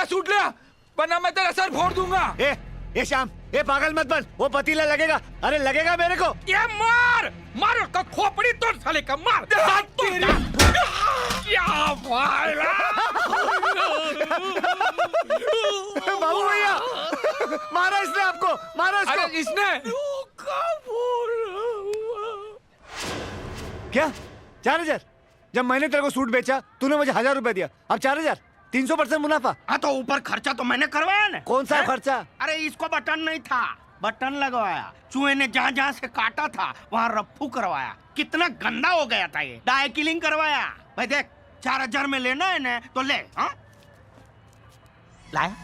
सूट लिया, वरना मैं तेरा सर फोड़ दूंगा। ए श्याम, ए पागल मत बन, वो पतीला लगेगा। अरे लगेगा मेरे को। ये मार मार उसका खोपड़ी तोड़ साले का, मार क्या भाईला। बाबू भैया, मारा इसने आपको, मारा इसको। अरे इसने क्या 4,000? जब मैंने तेरे को सूट बेचा तूने मुझे 1,000 रुपए दिया, अब 4,000, 300% मुनाफा। हाँ तो ऊपर खर्चा तो मैंने करवाया ना। कौन सा खर्चा? अरे इसको बटन नहीं था, बटन लगवाया। चूहे ने जहाँ जहाँ से काटा था वहाँ रफ्फू करवाया। कितना गंदा हो गया था ये, डाई किलिंग करवाया। भाई देख 4,000 में लेना है ना तो ले। हाँ लाया।